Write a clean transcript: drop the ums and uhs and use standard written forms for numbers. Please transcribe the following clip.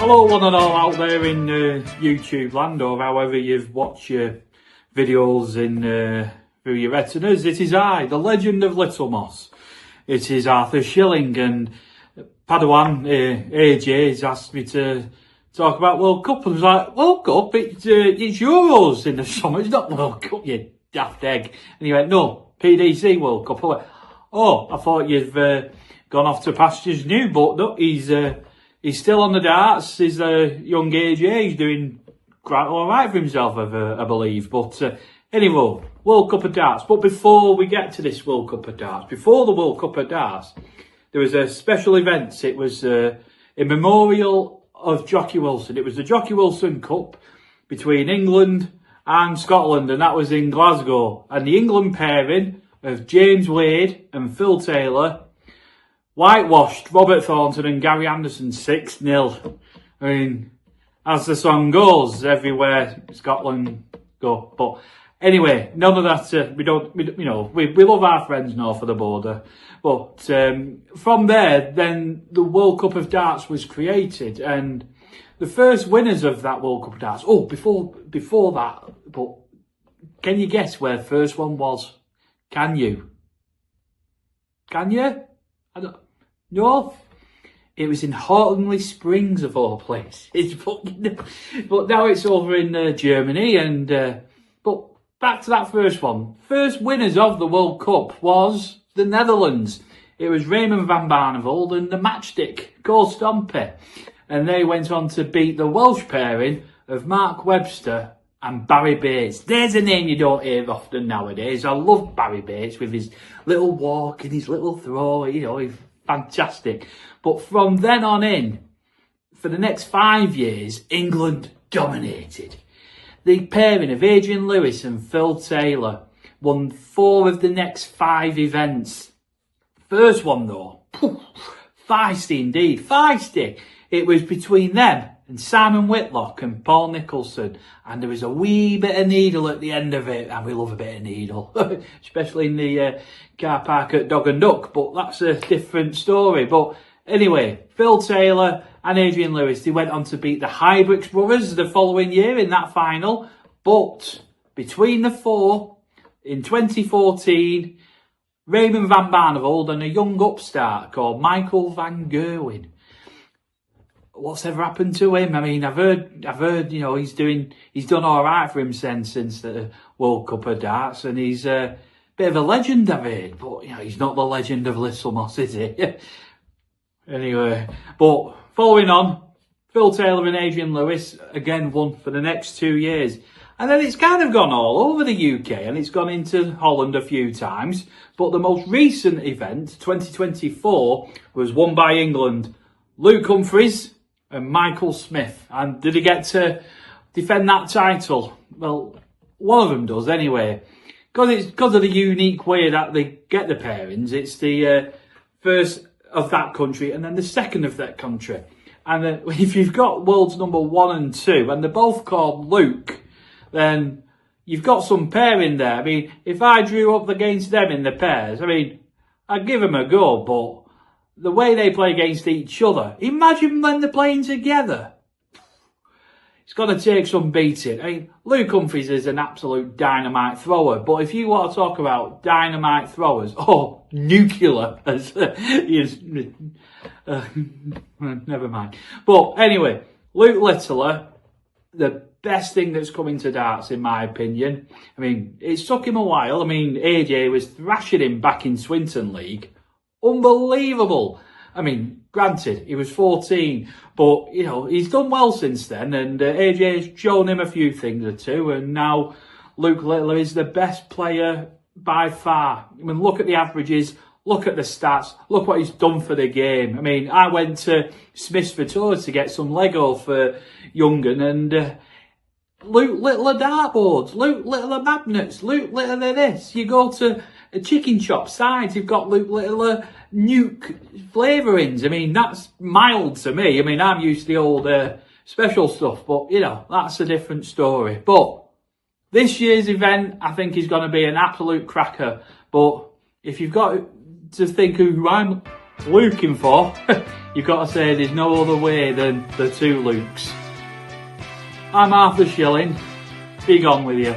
Hello one and all out there in YouTube land, or however you've watched your videos in through your retinas. It is I, the Legend of Littlemoss. It is Arthur Shilling, and Padawan AJ has asked me to talk about World Cup. I was like, World Cup? It's Euros in the summer, it's not World Cup, you daft egg. And he went, no, PDC World Cup. I went, oh, I thought you've gone off to pastures new, but no, he's still on the darts. He's a young AJ. He's doing quite all right for himself, I believe. But anyway, World Cup of Darts. But before we get to this World Cup of Darts, before the World Cup of Darts, there was a special event. It was in memorial of Jockey Wilson. It was the Jockey Wilson Cup between England and Scotland, and that was in Glasgow. And the England pairing of James Wade and Phil Taylor whitewashed Robert Thornton and Gary Anderson 6-0. I mean, as the song goes, everywhere Scotland go. But anyway, none of that. We love our friends north of the border. But from there, then the World Cup of Darts was created, and the first winners of that World Cup of Darts. Oh, before that, but can you guess where the first one was? Can you? Can you? I don't. No, it was in Hortonley Springs of all places. But now it's over in Germany. And but back to that first one. First winners of the World Cup was the Netherlands. It was Raymond van Barneveld and the Matchstick Cole Stompy, and they went on to beat the Welsh pairing of Mark Webster and Barry Bates. There's a name you don't hear often nowadays. I love Barry Bates with his little walk and his little throw. You know, he's fantastic. But from then on in, for the next 5 years, England dominated. The pairing of Adrian Lewis and Phil Taylor won 4 of the next 5 events. First one though, feisty indeed, feisty. It was between them and Simon Whitlock and Paul Nicholson, and there was a wee bit of needle at the end of it, and we love a bit of needle, especially in the car park at Dog and Duck, but that's a different story. But anyway, Phil Taylor and Adrian Lewis, they went on to beat the Hydrix brothers the following year in that final, but between the 4, in 2014, Raymond van Barneveld and a young upstart called Michael van Gerwen. What's ever happened to him? I mean, I've heard, you know, he's done all right for him since the World Cup of Darts, and he's a bit of a legend, I've heard. But you know, he's not the Legend of Littlemoss, is he? Anyway, but following on, Phil Taylor and Adrian Lewis again won for the next 2 years, and then it's kind of gone all over the UK, and it's gone into Holland a few times. But the most recent event, 2024, was won by England. Luke Humphries and Michael Smith. And did he get to defend that title? Well, one of them does anyway. Because of the unique way that they get the pairings. It's the first of that country and then the second of that country. And if you've got world's number 1 and 2, and they're both called Luke, then you've got some pairing there. I mean, if I drew up against them in the pairs, I mean, I'd give them a go, but the way they play against each other, imagine when they're playing together. It's going to take some beating. I mean, Luke Humphries is an absolute dynamite thrower, but if you want to talk about dynamite throwers, nuclear, as never mind. But anyway, Luke Littler, the best thing that's coming to darts, in my opinion. I mean, it took him a while. I mean, AJ was thrashing him back in Swinton League. Unbelievable. I mean, granted, he was 14, but, you know, he's done well since then, and AJ has shown him a few things or two, and now Luke Littler is the best player by far. I mean, look at the averages, look at the stats, look what he's done for the game. I mean, I went to Smith's for Tours to get some Lego for Young'un, and Luke Littler dartboards, Luke Littler magnets, Luke Littler this. You go to a chicken shop sides, you've got Luke Littler nuke flavourings. I mean, that's mild to me. I mean, I'm used to the old special stuff, but, you know, that's a different story. But this year's event, I think, is going to be an absolute cracker. But if you've got to think who I'm looking for, you've got to say there's no other way than the two Lukes. I'm Arthur Shilling. Be gone with you.